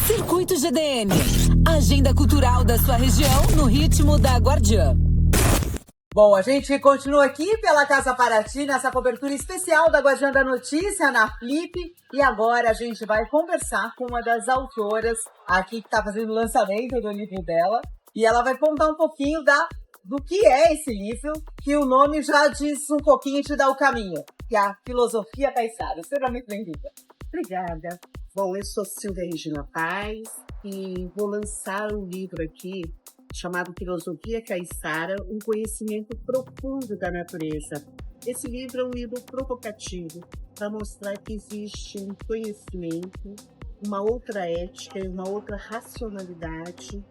Circuito GDN, agenda cultural da sua região no ritmo da Guardiã. Bom, a gente continua aqui pela Casa Paraty, nessa cobertura especial da Guardiã da Notícia, na Flip. E agora a gente vai conversar com uma das autoras aqui que está fazendo o lançamento do livro dela. E ela vai contar um pouquinho do que é esse livro, que o nome já diz um pouquinho e te dá o caminho, que é a Filosofia Caiçara. Seja muito bem-vinda. Obrigada. Bom, eu sou Silvia Regina Paz e vou lançar um livro aqui chamado Filosofia Caiçara, um conhecimento profundo da natureza. Esse livro é um livro provocativo para mostrar que existe um conhecimento, uma outra ética e uma outra racionalidade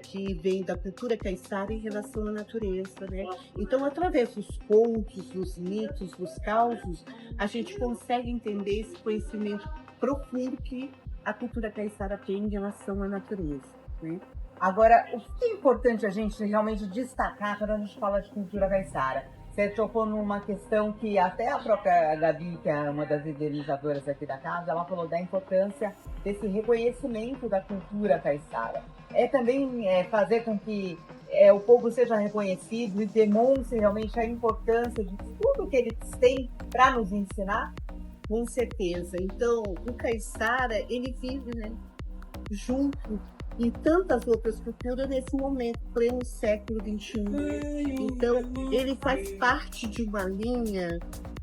que vem da cultura caiçara em relação à natureza, né? Então, através dos contos, dos mitos, dos causos, a gente consegue entender esse conhecimento profundo que a cultura caiçara tem em relação à natureza, né? Agora, o que é importante a gente realmente destacar quando a gente fala de cultura caiçara? Você tocou numa questão que até a própria Gabi, que é uma das idealizadoras aqui da casa, ela falou da importância desse reconhecimento da cultura caiçara. É também fazer com que o povo seja reconhecido e demonstre realmente a importância de tudo que eles têm para nos ensinar? Com certeza. Então, o caiçara, ele vive, né, junto em tantas outras culturas nesse momento, pleno século XXI. Então, ele faz parte de uma linha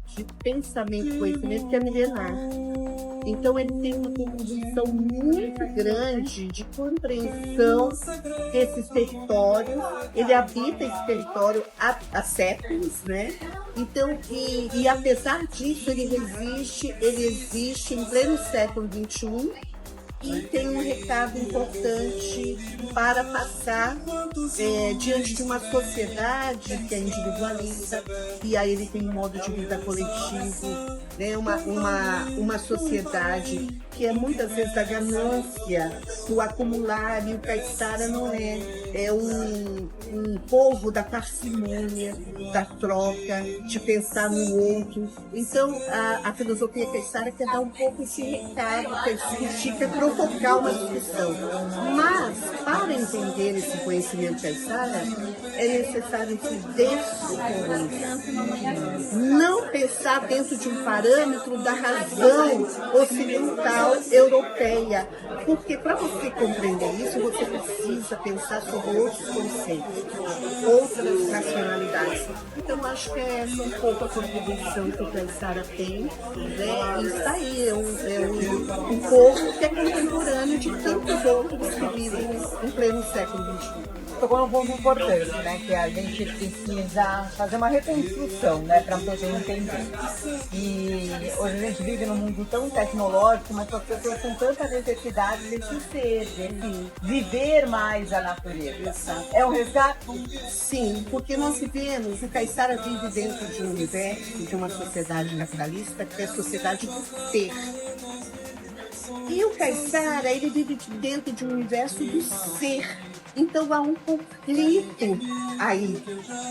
de pensamento, conhecimento que é milenar. Então, ele tem uma contribuição muito grande de compreensão desses territórios. Ele habita esse território há séculos, né? Então, e apesar disso, ele existe em pleno século XXI. E tem um recado importante para passar diante de uma sociedade que é individualista, e aí ele tem um modo de vida coletivo, né? Uma sociedade que é muitas vezes da ganância, do acumular, e o caiçara não é. É um povo da parcimônia, da troca, de pensar no outro. Então, a filosofia caiçara quer dar um pouco esse recado, que significa provocar uma discussão. Mas, para entender esse conhecimento caiçara, é necessário se descolonizar. Não pensar dentro de um parâmetro da razão ocidental europeia. Porque para você compreender isso, você precisa pensar sobre outros conceitos, outras racionalidades. Então, acho que é essa um pouco a contribuição que o caiçara tem, né? E está aí, é um povo que é contemporâneo de tantos outros que vivem em pleno século XXI. Tocou um ponto importante, né? Que a gente precisa fazer uma reconstrução, né? Para poder entender. E hoje a gente vive num mundo tão tecnológico, mas as pessoas com tanta necessidade desse ser, de viver mais a natureza. É um resgate? Sim, porque nós vivemos, o caiçara vive dentro de um universo, de uma sociedade naturalista, que é a sociedade do ter. E o caiçara, ele vive dentro de um universo do ser. Então há um conflito aí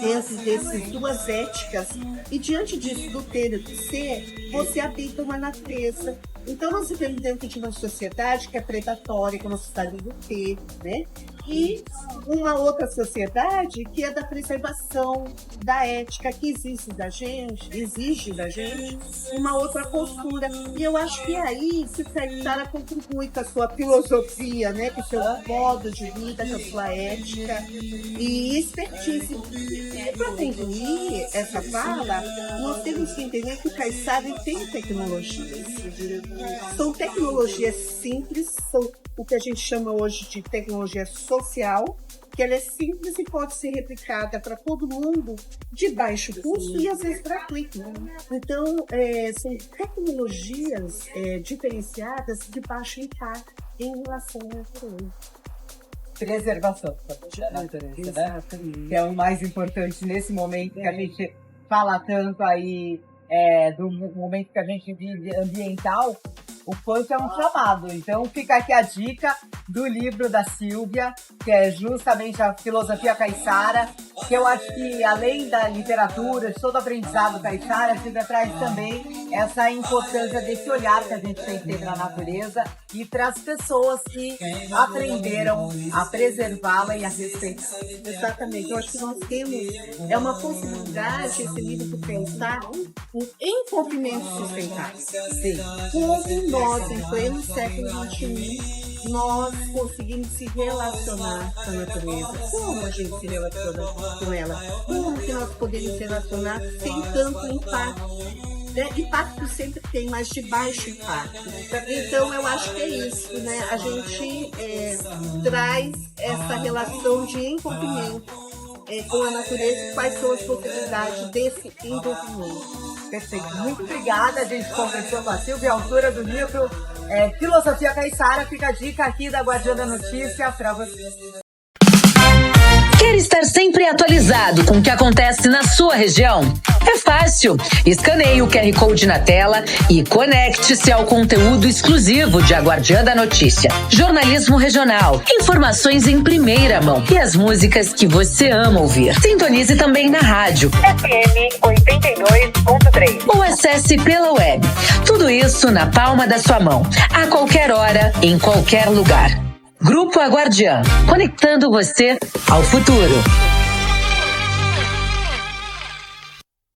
entre essas duas éticas. E diante disso, do ter e do ser, você habita uma natureza. Então nós vivemos dentro de uma sociedade que é predatória, que é uma sociedade do ter, né? E uma outra sociedade que é da preservação, da ética, que exige da gente uma outra postura. E eu acho que é aí que o caiçara contribui com a sua filosofia, né? Com o seu modo de vida, com a sua ética e expertise. E para concluir essa fala, nós temos que entender que o caiçara tem tecnologias. São tecnologias simples, são o que a gente chama hoje de tecnologia social, que ela é simples e pode ser replicada para todo mundo de baixo custo e às vezes gratuito. Então, são tecnologias diferenciadas de baixo impacto em relação à natureza. Preservação da natureza, né? Que é o mais importante nesse momento que a gente fala tanto aí do momento que a gente vive ambiental. O quanto é um chamado. Então fica aqui a dica do livro da Silvia, que é justamente a Filosofia Caiçara, que eu acho que além da literatura, de todo aprendizado caiçara, sempre traz também essa importância desse olhar que a gente tem que ter para a natureza e para as pessoas que aprenderam a preservá-la e a respeitar. Exatamente. Eu acho que nós temos uma possibilidade, esse livro, de pensar em envolvimentos sustentáveis. Sim. Como nós, em pleno século XXI, nós conseguimos se relacionar com a natureza. Como a gente se relaciona com ela? Como que nós podemos se relacionar sem tanto impacto? Impacto sempre tem, mas de baixo impacto. Então, eu acho que é isso, né? A gente traz essa relação de envolvimento com a natureza. Quais são as possibilidades desse envolvimento? Perfeito. Muito obrigada. A gente conversou com a Silvia, autora do livro Filosofia Caiçara. Fica a dica aqui da Guardiã da Notícia para vocês. Quer estar sempre atualizado com o que acontece na sua região? É fácil. Escaneie o QR Code na tela e conecte-se ao conteúdo exclusivo de A Guardiã da Notícia. Jornalismo regional, informações em primeira mão e as músicas que você ama ouvir. Sintonize também na rádio FM 82.3 ou acesse pela web. Tudo isso na palma da sua mão, a qualquer hora, em qualquer lugar. Grupo A Guardiã, conectando você ao futuro.